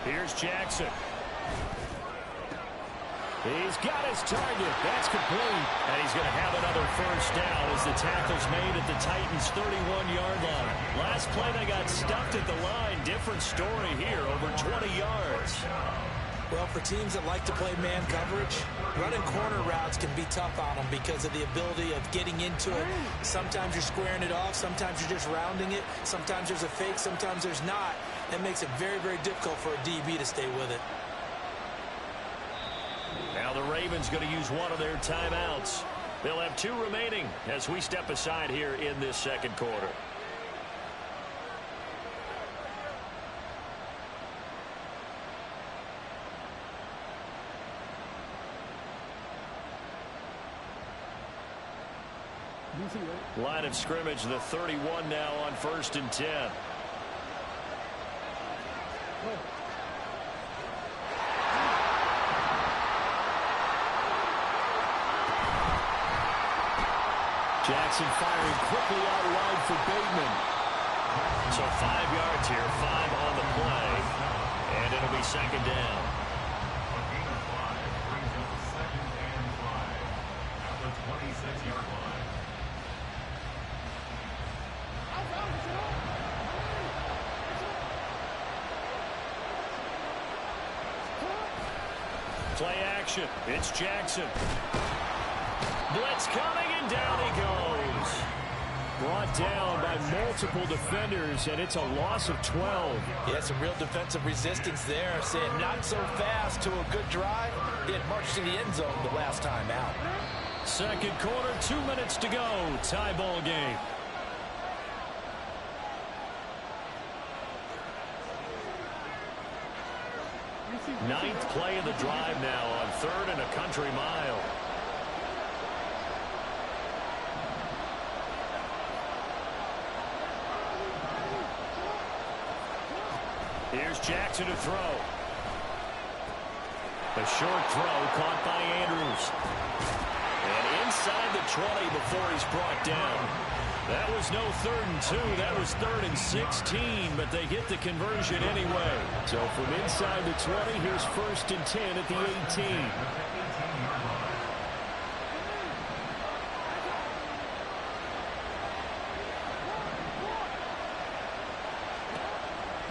Here's Jackson. He's got his target. That's complete. And he's going to have another first down as the tackle's made at the Titans' 31-yard line. Last play, they got stuffed at the line. Different story here, over 20 yards. Well, for teams that like to play man coverage, running corner routes can be tough on them because of the ability of getting into it. Sometimes you're squaring it off. Sometimes you're just rounding it. Sometimes there's a fake. Sometimes there's not. It makes it very, very difficult for a DB to stay with it. Now the Ravens going to use one of their timeouts. They'll have 2 remaining as we step aside here in this second quarter. Line of scrimmage, the 31 now on 1st and 10. Jackson firing quickly out wide for Bateman. So 5 yards here, 5 on the play, and it'll be second down. Play action. It's Jackson. Blitz coming, and down he goes. Brought down by multiple defenders, and it's a loss of 12. Yeah, some real defensive resistance there. Saying not so fast to a good drive. He had marched to the end zone the last time out. Second quarter, 2 minutes to go. Tie ball game. Ninth play of the drive now on 3rd and a country mile. Here's Jackson to throw. A short throw caught by Andrews. And inside the 20 before he's brought down. That was no 3rd and 2. That was 3rd and 16, but they get the conversion anyway. So from inside the 20, here's 1st and 10 at the 18.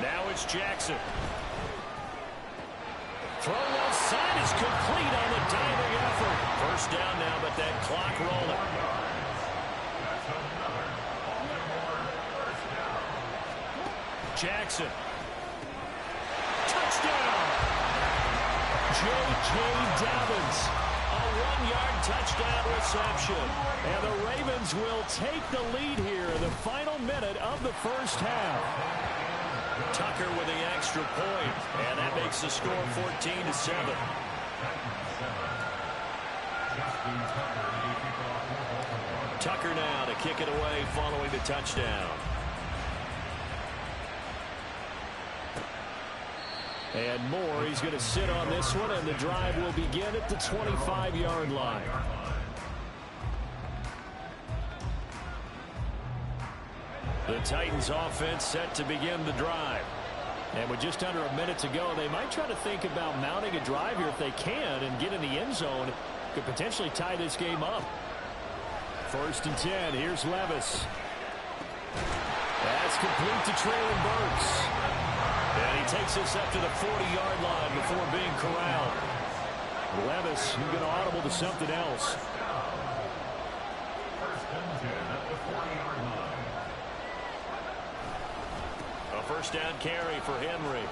Now it's Jackson. Throw left side is complete on the diving effort. First down now, but that clock rolling. Jackson. Touchdown! J.K. Dobbins. A 1-yard touchdown reception. And the Ravens will take the lead here in the final minute of the first half. Tucker with the extra point, and that makes the score 14-7. Tucker now to kick it away following the touchdown. And Moore, he's going to sit on this one, and the drive will begin at the 25-yard line. The Titans offense set to begin the drive. And with just under a minute to go, they might try to think about mounting a drive here if they can and get in the end zone. Could potentially tie this game up. 1st and 10. Here's Levis. That's complete to Traylon Burks. And he takes us up to the 40-yard line before being corralled. Levis, he's going to audible to something else. A first down carry for Henry.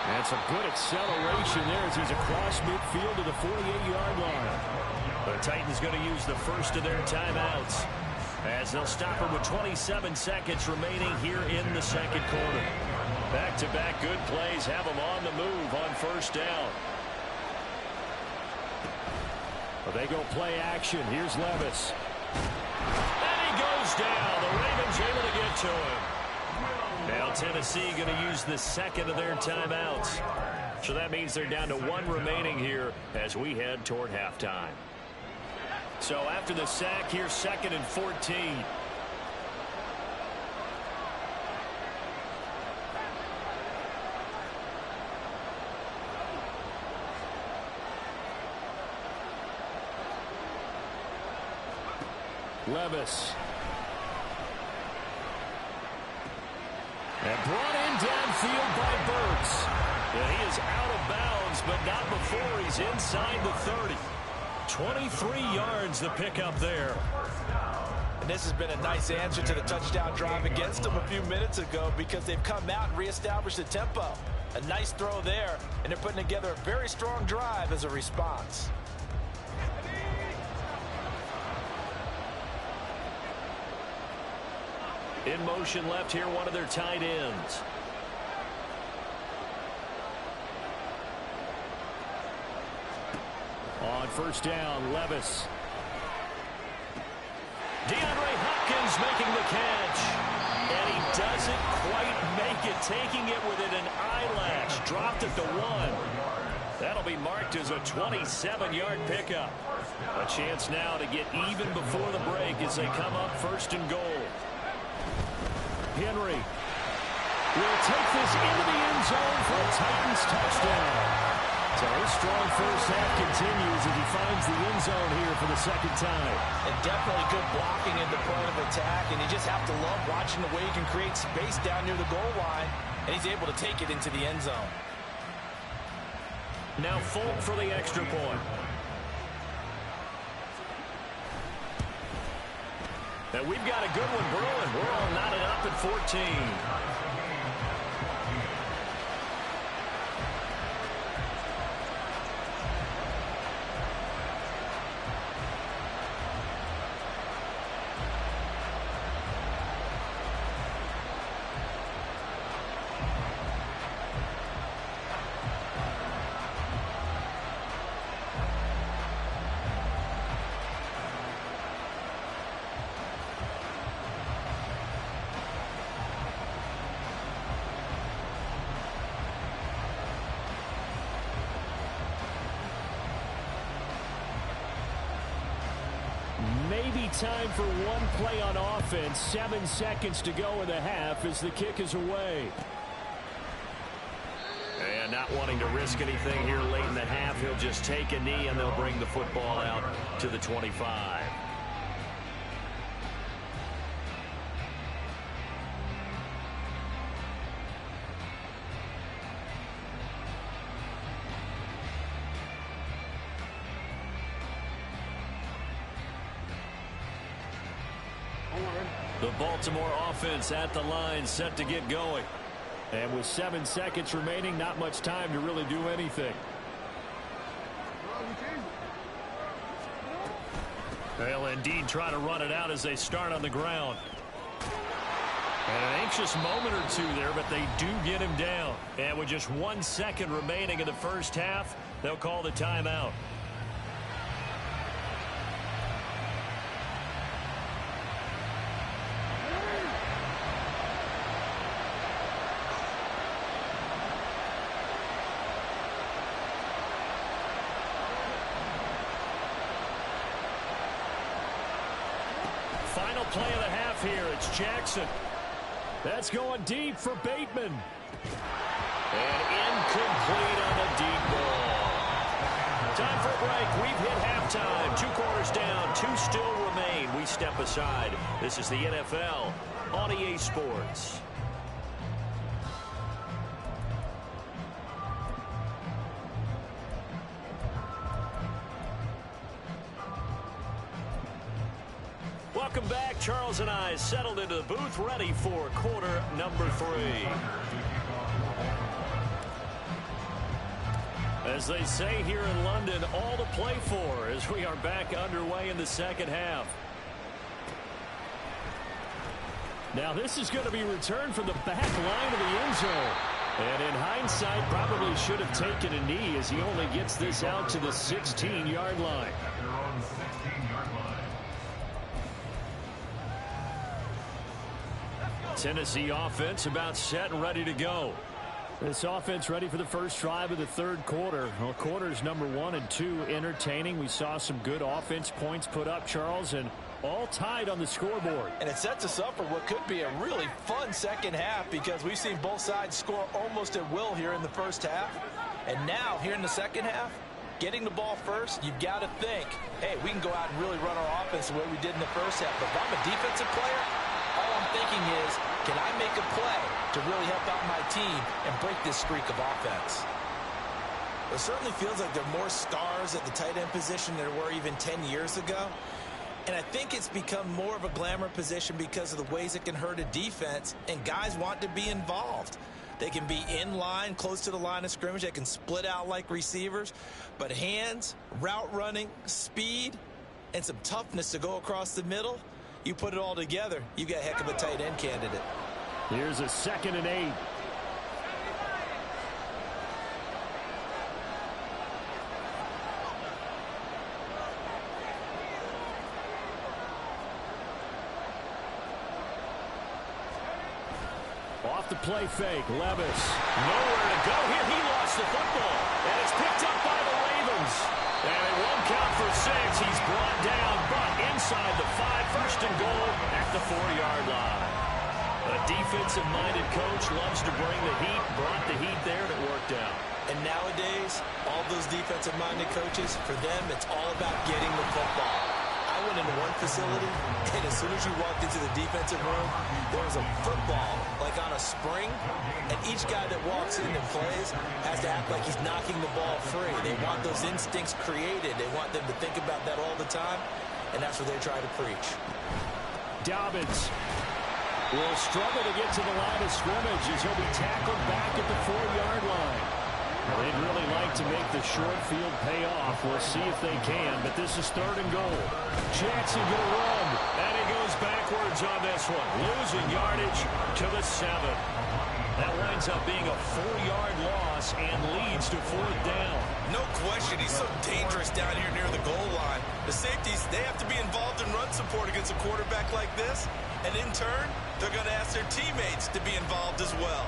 That's a good acceleration there as he's across midfield to the 48-yard line. The Titans going to use the first of their timeouts, as they'll stop him with 27 seconds remaining here in the second quarter. Back-to-back good plays have them on the move on first down. Well, they go play action. Here's Levis. And he goes down. The Ravens able to get to him. Now Tennessee going to use the second of their timeouts. So that means they're down to 1 remaining here as we head toward halftime. So after the sack, here's 2nd and 14. Levis. And brought in downfield by Burks. And he is out of bounds, but not before he's inside the 30. 23 yards the pickup there. And this has been a nice answer to the touchdown drive against them a few minutes ago because they've come out and reestablished the tempo. A nice throw there, and they're putting together a very strong drive as a response. In motion left here, one of their tight ends. On first down, Levis. DeAndre Hopkins making the catch. And he doesn't quite make it, taking it within an eyelash. Dropped it to 1. That'll be marked as a 27-yard pickup. A chance now to get even before the break as they come up first and goal. Henry will take this into the end zone for a Titans touchdown. So his strong first half continues as he finds the end zone here for the second time. And definitely good blocking in the point of attack, and you just have to love watching the way he can create space down near the goal line, and he's able to take it into the end zone. Now Folk for the extra point. And we've got a good one brewing. We're all knotted up at 14. Maybe time for one play on offense. 7 seconds to go in the half as the kick is away. And not wanting to risk anything here late in the half, he'll just take a knee and they'll bring the football out to the 25. The Baltimore offense at the line, set to get going. And with 7 seconds remaining, not much time to really do anything. They'll indeed try to run it out as they start on the ground. And an anxious moment or two there, but they do get him down. And with just 1 second remaining in the first half, they'll call the timeout. Final play of the half here. It's Jackson. That's going deep for Bateman. And incomplete on the deep ball. Time for a break. We've hit halftime. 2 quarters down. 2 still remain. We step aside. This is the NFL on EA Sports. Welcome back. Charles and I settled into the booth, ready for quarter number 3. As they say here in London, all to play for as we are back underway in the second half. Now this is going to be returned from the back line of the end zone. And in hindsight, probably should have taken a knee as he only gets this out to the 16-yard line. Tennessee offense about set and ready to go. This offense ready for the first drive of the third quarter. Well, quarters number 1 and 2 entertaining. We saw some good offense points put up, Charles, and all tied on the scoreboard. And it sets us up for what could be a really fun second half because we've seen both sides score almost at will here in the first half. And now, here in the second half, getting the ball first, you've got to think, hey, we can go out and really run our offense the way we did in the first half. But if I'm a defensive player, all I'm thinking is, can I make a play to really help out my team and break this streak of offense? It certainly feels like there are more stars at the tight end position than there were even 10 years ago. And I think it's become more of a glamour position because of the ways it can hurt a defense, and guys want to be involved. They can be in line, close to the line of scrimmage. They can split out like receivers. But hands, route running, speed, and some toughness to go across the middle, you put it all together, you got a heck of a tight end candidate. Here's a 2nd and 8. Off the play fake, Levis. Nowhere to go here. He lost the football. And it's picked up by the Ravens. And it won't count for 6. He's brought down, but inside the 5. First and goal at the 4-yard line. A defensive-minded coach loves to bring the heat. Brought the heat there, and it worked out. And nowadays, all those defensive-minded coaches, for them, it's all about getting the football. I went into one facility, and as soon as you walked into the defensive room, there was a football, like on a spring, and each guy that walks in and plays has to act like he's knocking the ball free. They want those instincts created. They want them to think about that all the time, and that's what they try to preach. Dobbins will struggle to get to the line of scrimmage as he'll be tackled back at the 4-yard line. They'd really like to make the short field pay off. We'll see if they can, but this is 3rd and goal. Jackson going to run, and he goes backwards on this one, losing yardage to the 7. That winds up being a 4-yard loss and leads to 4th down. No question, he's so dangerous down here near the goal line. The safeties, they have to be involved in run support against a quarterback like this, and in turn, they're going to ask their teammates to be involved as well.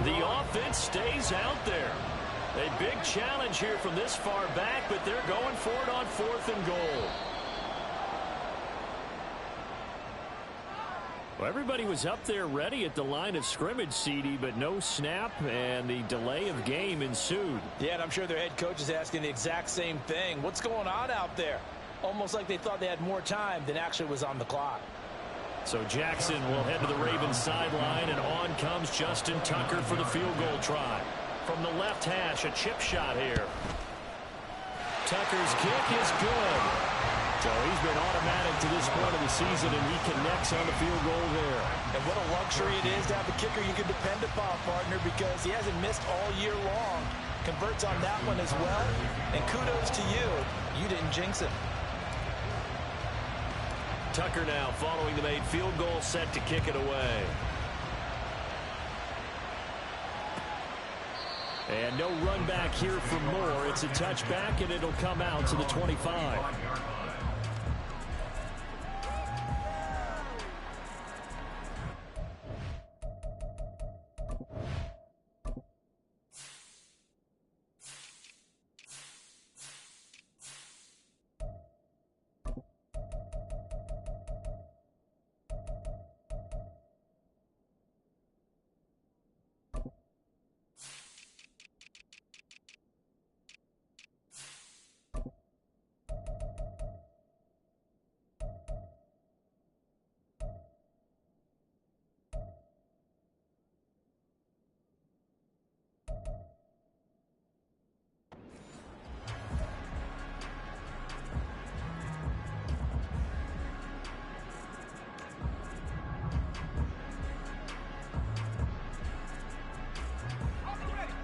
The offense stays out there. A big challenge here from this far back, but they're going for it on 4th and goal. Well, everybody was up there ready at the line of scrimmage, CD, but no snap, and the delay of game ensued. Yeah, and I'm sure their head coach is asking the exact same thing. What's going on out there? Almost like they thought they had more time than actually was on the clock. So Jackson will head to the Ravens sideline, and on comes Justin Tucker for the field goal try. From the left hash, a chip shot here. Tucker's kick is good. So he's been automatic to this point of the season, and he connects on the field goal there. And what a luxury it is to have a kicker you can depend upon, partner, because he hasn't missed all year long. Converts on that one as well. And kudos to you. You didn't jinx him. Tucker now following the made field goal, set to kick it away. And no run back here for Moore. It's a touchback, and it'll come out to the 25.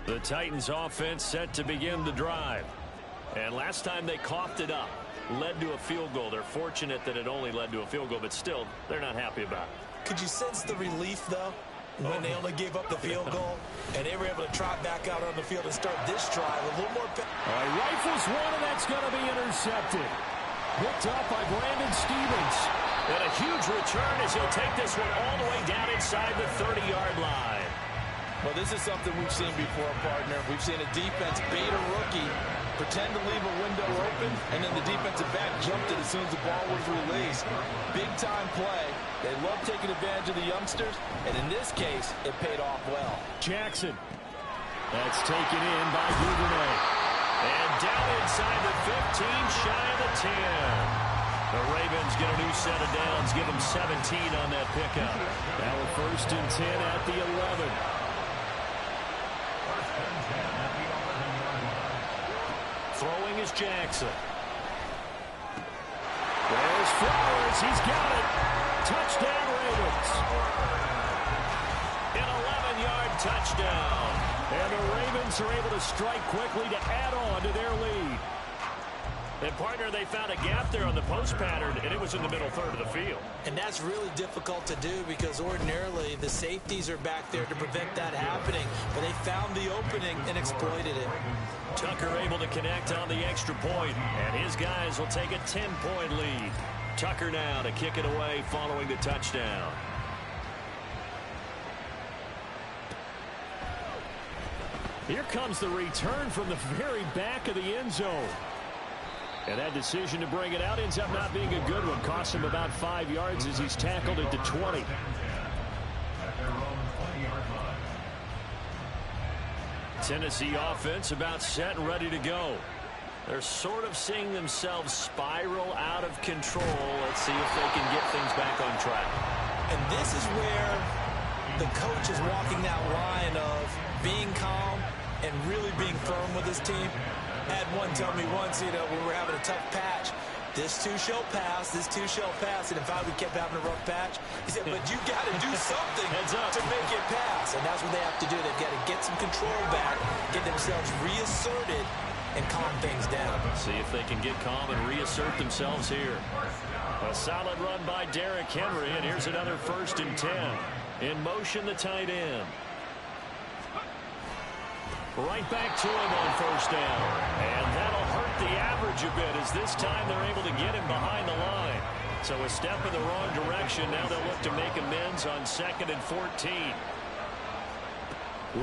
The Titans offense set to begin the drive. And last time they coughed it up, led to a field goal. They're fortunate that it only led to a field goal, but still, they're not happy about it. Could you sense the relief, though? when they only gave up the field goal, and they were able to trot back out on the field and start this drive a little more. All right, rifles one, and that's going to be intercepted. Picked up by Brandon Stevens. And a huge return as he'll take this one all the way down inside the 30-yard line. Well, this is something we've seen before, partner. We've seen a defense bait a rookie, pretend to leave a window open, and then the defensive back jumped it as soon as the ball was released. Big-time play. They love taking advantage of the youngsters, and in this case, it paid off well. Jackson. That's taken in by Duvernay. And down inside the 15, shy of the 10. The Ravens get a new set of downs, give them 17 on that pickup. Now a 1st and 10 at the 11. Throwing is Jackson. There's Flowers. He's got it. Touchdown, Ravens. An 11-yard touchdown. And the Ravens are able to strike quickly to add on to their lead. And, partner, they found a gap there on the post pattern, and it was in the middle third of the field. And that's really difficult to do because ordinarily the safeties are back there to prevent that happening. But they found the opening and exploited it. Tucker able to connect on the extra point, and his guys will take a 10-point lead. Tucker now to kick it away following the touchdown. Here comes the return from the very back of the end zone. And that decision to bring it out ends up not being a good one. Cost him about 5 yards as he's tackled it to 20. Tennessee offense about set and ready to go. They're sort of seeing themselves spiral out of control. Let's see if they can get things back on track. And this is where the coach is walking that line of being calm and really being firm with his team. Had one tell me once, when we're having a tough patch, this too shall pass, this too shall pass. And if I would kept having a rough patch, he said, but you got to do something to make it pass. And that's what they have to do. They've got to get some control back, get themselves reasserted, and calm things down. See if they can get calm and reassert themselves here. A solid run by Derrick Henry, and here's another 1st and 10. In motion, the tight end. Right back to him on 1st down. And that'll hurt the average a bit as this time they're able to get him behind the line. So a step in the wrong direction. Now they'll look to make amends on 2nd and 14.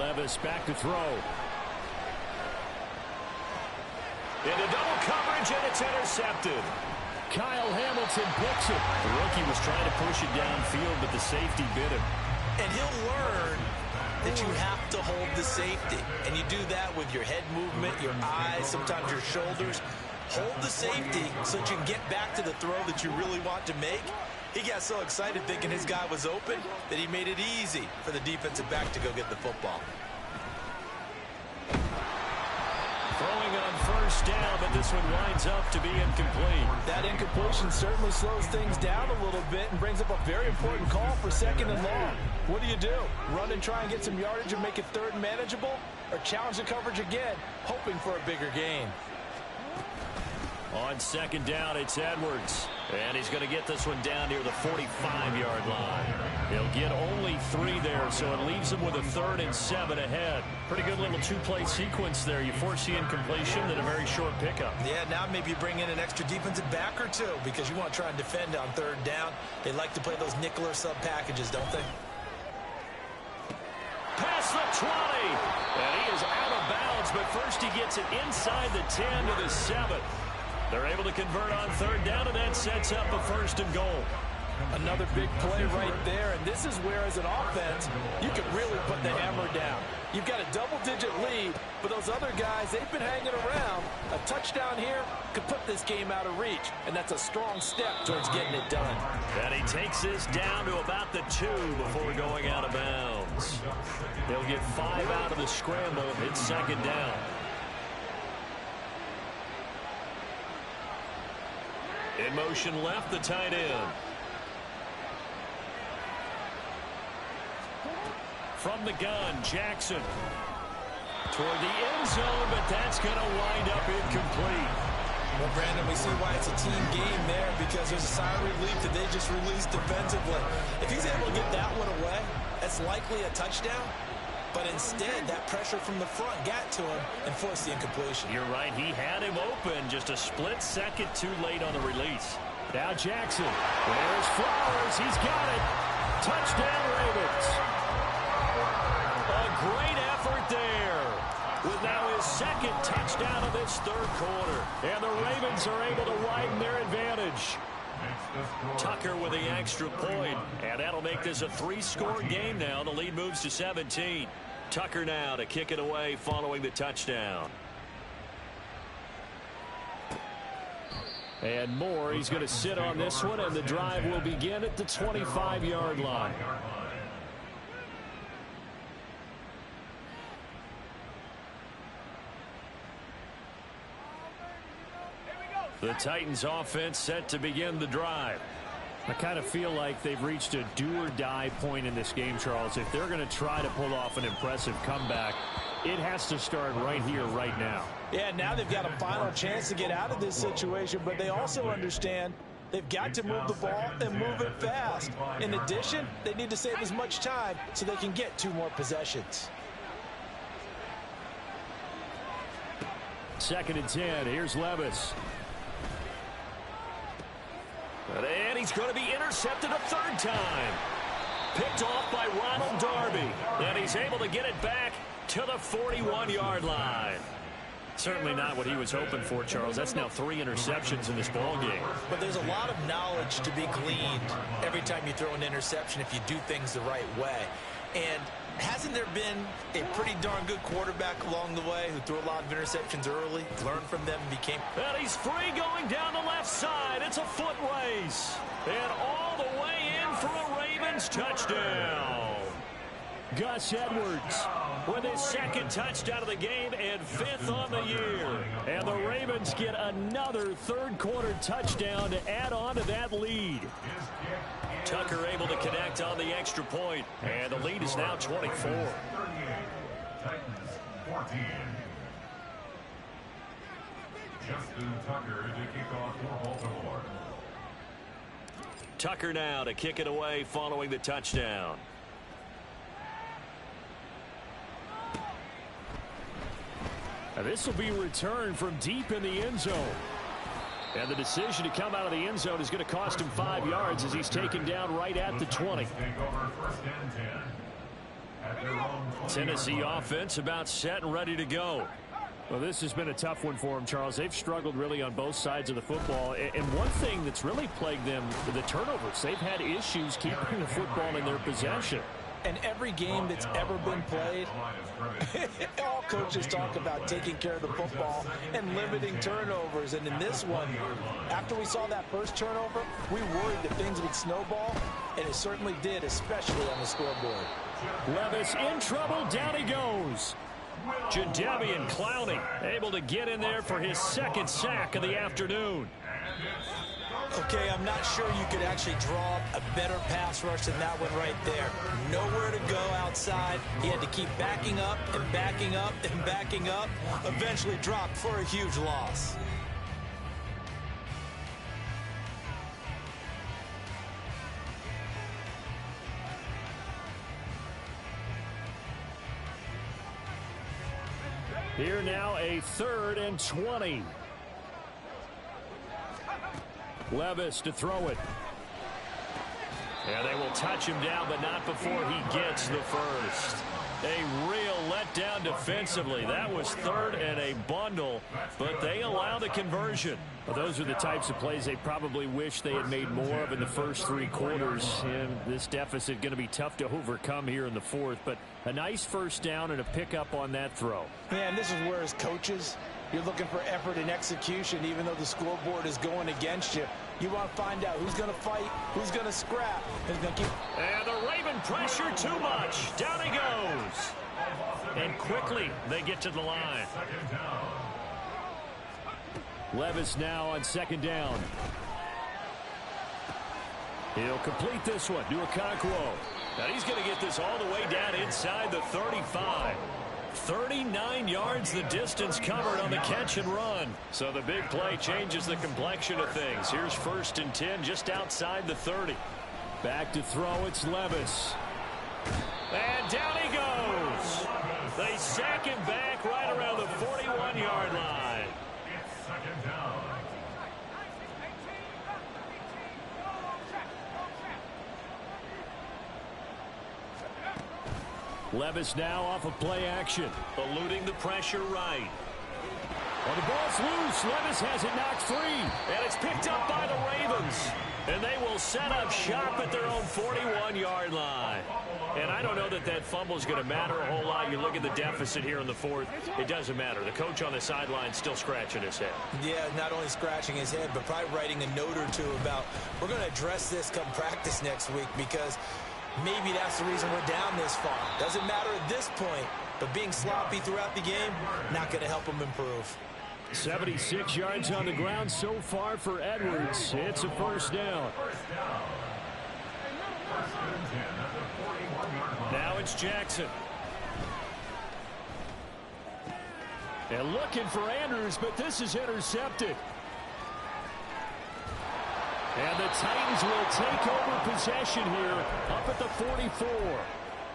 Levis back to throw. Into double coverage, and it's intercepted. Kyle Hamilton picks it. The rookie was trying to push it downfield, but the safety bit him. And he'll learn that you have to hold the safety. And you do that with your head movement, your eyes, sometimes your shoulders. Hold the safety so that you can get back to the throw that you really want to make. He got so excited thinking his guy was open that he made it easy for the defensive back to go get the football. Throwing it on 1st down, but this one winds up to be incomplete. That incompletion certainly slows things down a little bit and brings up a very important call for 2nd and long. What do? Run and try and get some yardage and make it 3rd and manageable? Or challenge the coverage again, hoping for a bigger gain? On 2nd down, it's Edwards. And he's going to get this one down near the 45-yard line. He'll get only 3 there, so it leaves him with a 3rd and 7 ahead. Pretty good little 2-play sequence there. You force the incompletion, then a very short pickup. Yeah, now maybe you bring in an extra defensive back or two because you want to try and defend on 3rd down. They like to play those nickel or sub packages, don't they? Past the 20. And he is out of bounds, but first he gets it inside the 10 to the 7. They're able to convert on 3rd down, and that sets up a 1st and goal. Another big play right there, and this is where, as an offense, you can really put the hammer down. You've got a double-digit lead, but those other guys, they've been hanging around. A touchdown here could put this game out of reach, and that's a strong step towards getting it done. And he takes this down to about the 2 before going out of bounds. They'll get 5 out of the scramble. It's 2nd down. In motion left, the tight end. From the gun, Jackson. Toward the end zone, but that's going to wind up incomplete. Well, Brandon, we see why it's a team game there because there's a sigh of relief that they just released defensively. If he's able to get that one away, that's likely a touchdown. But instead, that pressure from the front got to him and forced the incompletion. You're right. He had him open just a split second too late on the release. Now Jackson. There's Flowers. He's got it. Touchdown, Ravens. A great effort there. With now his second touchdown of this third quarter. And the Ravens are able to widen their advantage. Tucker with the extra point. And that'll make this a 3-score game now. The lead moves to 17. Tucker now to kick it away following the touchdown. And Moore, he's going to sit on this one, and the drive will begin at the 25-yard line. The Titans offense set to begin the drive. I kind of feel like they've reached a do-or-die point in this game, Charles. If they're going to try to pull off an impressive comeback, it has to start right here, right now. Yeah, now they've got a final chance to get out of this situation, but they also understand they've got to move the ball and move it fast. In addition, they need to save as much time so they can get 2 more possessions. 2nd and 10. Here's Levis. And he's going to be intercepted a 3rd time. Picked off by Ronald Darby. And he's able to get it back to the 41-yard line. Certainly not what he was hoping for, Charles. That's now 3 interceptions in this ball game. But there's a lot of knowledge to be gleaned every time you throw an interception if you do things the right way. And hasn't there been a pretty darn good quarterback along the way who threw a lot of interceptions early, learned from them, and became... And he's free going down the left side. It's a foot race. And all the way in for a Ravens touchdown. Gus Edwards with his 2nd touchdown of the game and 5th on the year. And the Ravens get another 3rd quarter touchdown to add on to that lead. Tucker able to connect on the extra point, and the lead is now 24. Titans 14. Justin Tucker to kick off for Baltimore. Tucker now to kick it away following the touchdown. Now this will be returned from deep in the end zone. And the decision to come out of the end zone is going to cost him 5 yards as he's taken down right at the 20. Tennessee offense about set and ready to go. Well, this has been a tough one for them, Charles. They've struggled really on both sides of the football. And one thing that's really plagued them, the turnovers. They've had issues keeping the football in their possession. And every game that's ever been played, all coaches talk about taking care of the football and limiting turnovers. And in this one, after we saw that first turnover, we worried that things would snowball, and it certainly did, especially on the scoreboard. Levis in trouble. Down he goes. Jadeveon Clowney able to get in there for his 2nd sack of the afternoon. Okay, I'm not sure you could actually draw a better pass rush than that one right there. Nowhere to go outside. He had to keep backing up and backing up and backing up. Eventually dropped for a huge loss. Here now a 3rd and 20. Levis to throw it. And they will touch him down, but not before he gets the first. A real letdown defensively. That was 3rd and a bundle, but they allow the conversion. Well, those are the types of plays they probably wish they had made more of in the first 3 quarters. And this deficit going to be tough to overcome here in the 4th, but a nice 1st down and a pickup on that throw. Yeah, and this is where as coaches, you're looking for effort and execution, even though the scoreboard is going against you. You want to find out who's going to fight, who's going to scrap, who's going to keep. And the Raven pressure too much. Down he goes. And quickly they get to the line. Levis now on 2nd down. He'll complete this one to Okonkwo. Now he's going to get this all the way down inside the 35. 39 yards the distance covered on the catch and run. So the big play changes the complexion of things. Here's 1st and 10 just outside the 30. Back to throw, it's Levis. And down he goes. They sack him back right around the 41-yard line. It's 2nd down. Levis now off of play action, eluding the pressure right. Well, the ball's loose. Levis has it knocked free. And it's picked up by the Ravens. And they will set up shop at their own 41-yard line. And I don't know that that fumble is going to matter a whole lot. You look at the deficit here in the 4th. It doesn't matter. The coach on the sideline still scratching his head. Yeah, not only scratching his head, but probably writing a note or two about we're going to address this come practice next week because maybe that's the reason we're down this far. Doesn't matter at this point, but being sloppy throughout the game, not going to help him improve. 76 yards on the ground so far for Edwards. It's a 1st down. Now it's Jackson. And looking for Andrews, but this is intercepted. And the Titans will take over possession here up at the 44.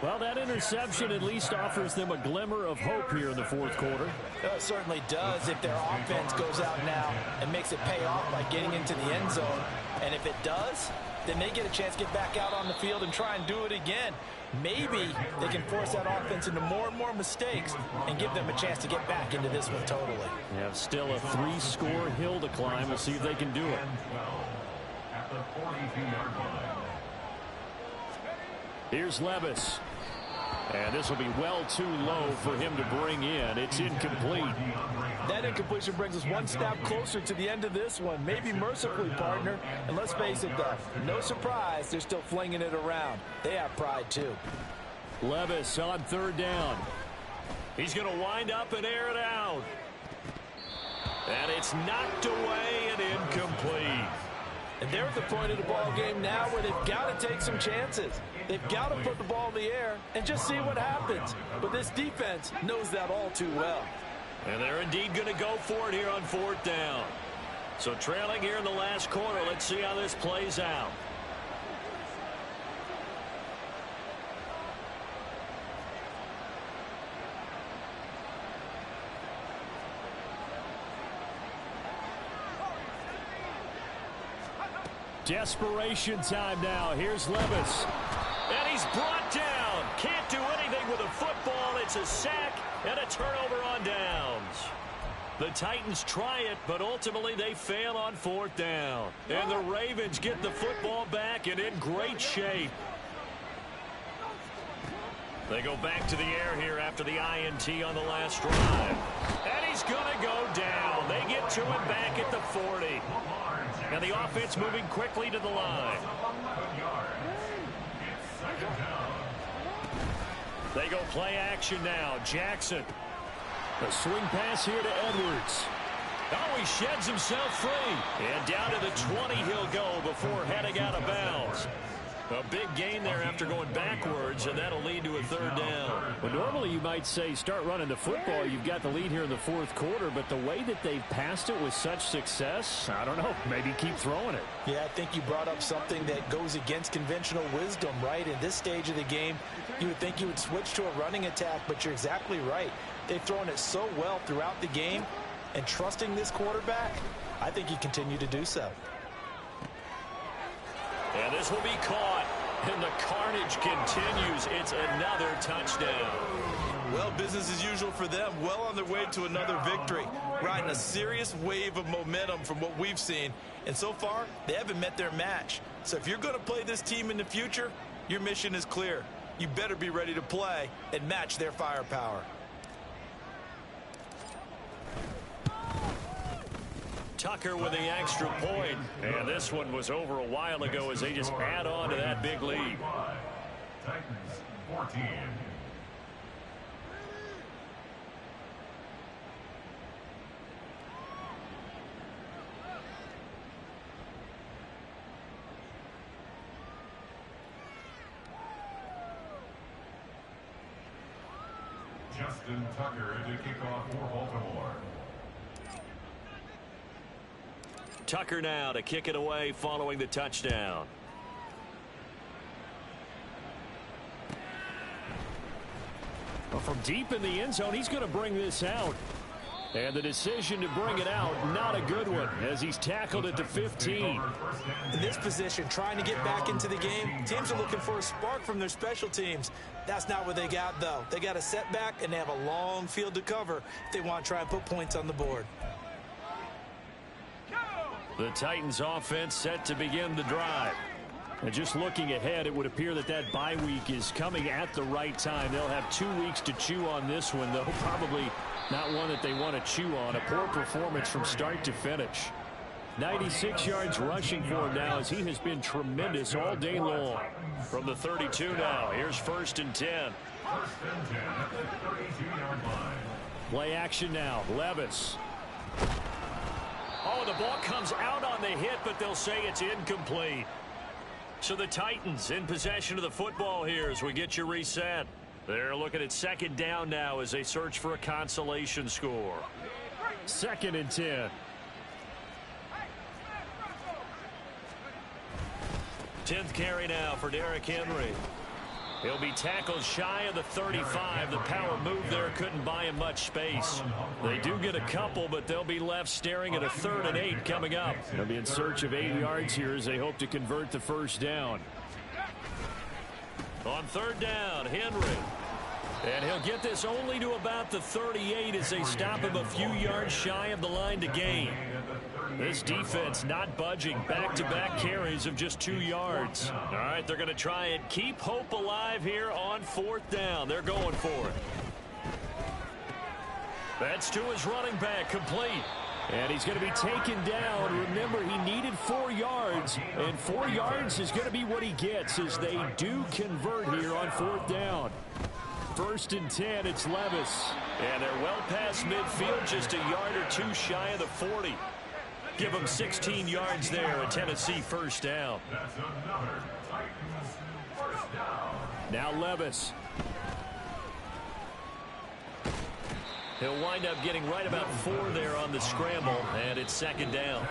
Well, that interception at least offers them a glimmer of hope here in the 4th quarter. It certainly does if their offense goes out now and makes it pay off by getting into the end zone. And if it does, then they get a chance to get back out on the field and try and do it again. Maybe they can force that offense into more and more mistakes and give them a chance to get back into this one totally. They have still a 3-score hill to climb. We'll see if they can do it. At the 42-yard line. Here's Levis. And this will be well too low for him to bring in. It's incomplete. That incompletion brings us one step closer to the end of this one. Maybe mercifully, partner. And let's face it, though, no surprise, they're still flinging it around. They have pride, too. Levis on 3rd down. He's going to wind up and air it out. And it's knocked away and incomplete. And they're at the point of the ball game now where they've got to take some chances. They've got to put the ball in the air and just see what happens. But this defense knows that all too well. And they're indeed going to go for it here on 4th down. So trailing here in the last quarter, let's see how this plays out. Desperation time now. Here's Levis. And he's brought down. Can't do anything with a football. It's a sack and a turnover on downs. The Titans try it, but ultimately they fail on 4th down. And the Ravens get the football back and in great shape. They go back to the air here after the INT on the last drive. And he's going to go down. They get to him back at the 40. And the offense moving quickly to the line. They go play action now. Jackson. A swing pass here to Edwards. Oh, he sheds himself free. And down to the 20 he'll go before heading out of bounds. A big gain there after going backwards, and that'll lead to a 3rd down. Well, normally you might say start running the football. You've got the lead here in the 4th quarter, but the way that they've passed it with such success, I don't know, maybe keep throwing it. Yeah, I think you brought up something that goes against conventional wisdom, right? In this stage of the game, you would think you would switch to a running attack, but you're exactly right. They've thrown it so well throughout the game, and trusting this quarterback, I think you continue to do so. And this will be caught, and the carnage continues. It's another touchdown. Well, business as usual for them. Well on their way to another victory. Riding a serious wave of momentum from what we've seen. And so far, they haven't met their match. So if you're going to play this team in the future, your mission is clear. You better be ready to play and match their firepower. Tucker with the extra point. And this one was over a while ago as they just add on to that big lead. Titans 14. Justin Tucker to kick off for Baltimore. Tucker now to kick it away following the touchdown. Well, from deep in the end zone, he's going to bring this out. And the decision to bring it out, not a good one, as he's tackled at the 15. In this position, trying to get back into the game, teams are looking for a spark from their special teams. That's not what they got, though. They got a setback, and they have a long field to cover if they want to try and put points on the board. The Titans offense set to begin the drive. And just looking ahead, it would appear that that bye week is coming at the right time. They'll have 2 weeks to chew on this one, though probably not one that they want to chew on. A poor performance from start to finish. 96 yards rushing for him now, as he has been tremendous all day long. From the 32 now, here's 1st and 10. 1st and 10 at the 32-yard line. Play action now, Levis. Oh, the ball comes out on the hit, but they'll say it's incomplete. So the Titans in possession of the football here as we get you reset. They're looking at 2nd down now as they search for a consolation score. 2nd and 10. 10th carry now for Derrick Henry. He'll be tackled shy of the 35. The power move there couldn't buy him much space. They do get a couple, but they'll be left staring at a 3rd and 8 coming up. They'll be in search of 8 yards here as they hope to convert the 1st down. On 3rd down, Henry. And he'll get this only to about the 38 as they stop him a few yards shy of the line to gain. This defense not budging. Back-to-back carries of just 2 yards. All right, they're going to try and keep hope alive here on 4th down. They're going for it. That's to his running back, complete. And he's going to be taken down. Remember, he needed 4 yards, and 4 yards is going to be what he gets as they do convert here on 4th down. 1st and 10, it's Levis. And they're well past midfield, just a yard or 2 shy of the 40. Give them 16 yards there, a Tennessee 1st down. That's another Titans 1st down. Now Levis. He'll wind up getting right about 4 there on the scramble, and it's 2nd down.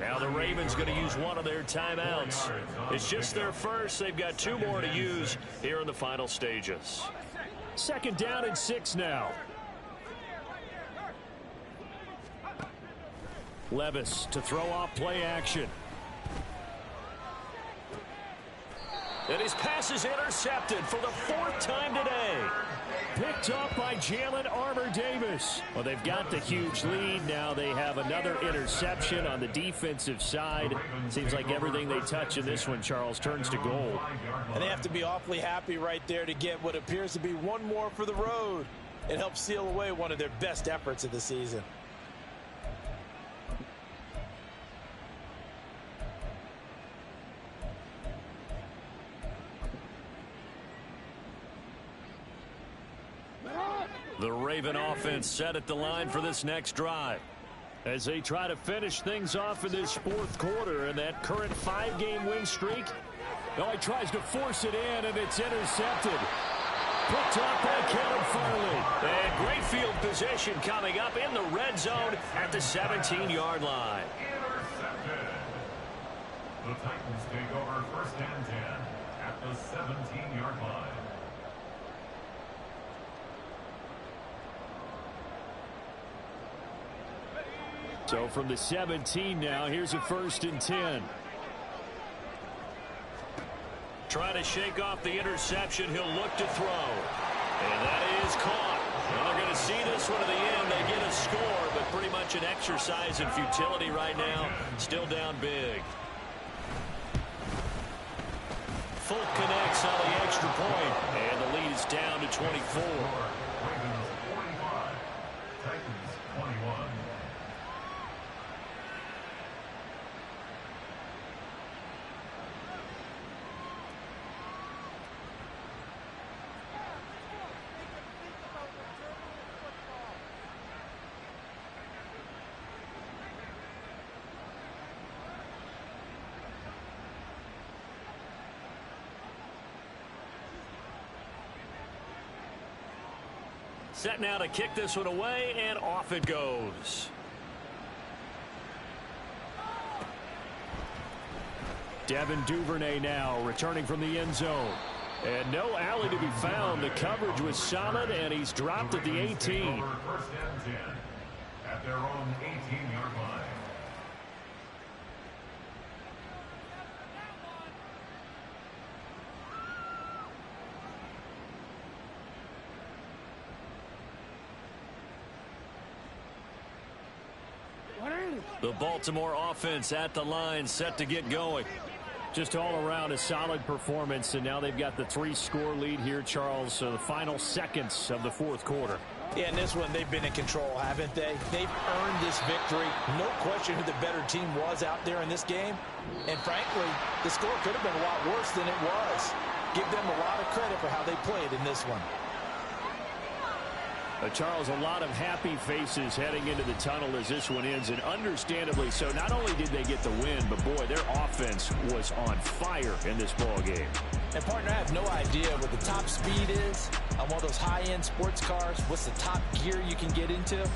Now the Ravens going to use one of their timeouts. It's just their first. They've got 2 more to use here in the final stages. 2nd down and 6 now. Levis to throw off play action. And his pass is intercepted for the 4th time today. Picked up by Jalen Armour-Davis. Well, they've got the huge lead. Now they have another interception on the defensive side. Seems like everything they touch in this one, Charles, turns to gold. And they have to be awfully happy right there to get what appears to be one more for the road. It helps seal away one of their best efforts of the season. The Raven offense set at the line for this next drive as they try to finish things off in this 4th quarter and that current 5-game win streak. Oh, he tries to force it in, and it's intercepted. Picked up by Kevin Farley. And great field position coming up in the red zone at the 17-yard line. Intercepted. The Titans take over 1st and 10 at the 17-yard line. So from the 17 now, here's a 1st and 10. Trying to shake off the interception. He'll look to throw. And that is caught. And they're going to see this one to the end. They get a score, but pretty much an exercise in futility right now. Still down big. Folk connects on the extra point. And the lead is down to 24. Ravens 45, Titans 21. Set now to kick this one away, and off it goes. Devin Duvernay now returning from the end zone. And no alley to be found. The coverage was solid, and he's dropped at the 18. First and 10 at their own 18-yard line. The Baltimore offense at the line, set to get going. Just all around a solid performance, and now they've got the 3-score lead here, Charles. So the final seconds of the fourth quarter. Yeah, in this one, they've been in control, haven't they? They've earned this victory. No question who the better team was out there in this game. And frankly, the score could have been a lot worse than it was. Give them a lot of credit for how they played in this one. Charles, a lot of happy faces heading into the tunnel as this one ends, and understandably so. Not only did they get the win, but boy, their offense was on fire in this ball game. And partner, I have no idea what the top speed is on one of those high-end sports cars. What's the top gear you can get into?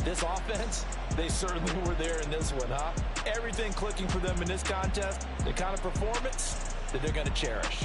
This offense, they certainly were there in this one, huh? Everything clicking for them in this contest, the kind of performance that they're going to cherish.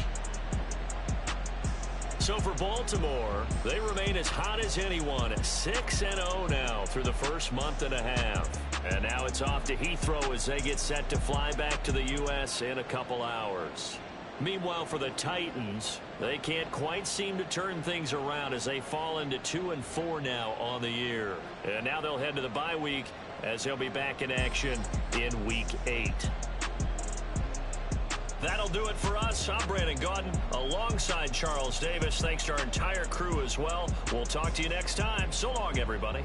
So for Baltimore, they remain as hot as anyone, 6-0 now through the first month and a half. And now it's off to Heathrow as they get set to fly back to the U.S. in a couple hours. Meanwhile, for the Titans, they can't quite seem to turn things around as they fall into 2-4 now on the year. And now they'll head to the bye week as they'll be back in action in Week 8. That'll do it for us. I'm Brandon Gaudin alongside Charles Davis. Thanks to our entire crew as well. We'll talk to you next time. So long, everybody.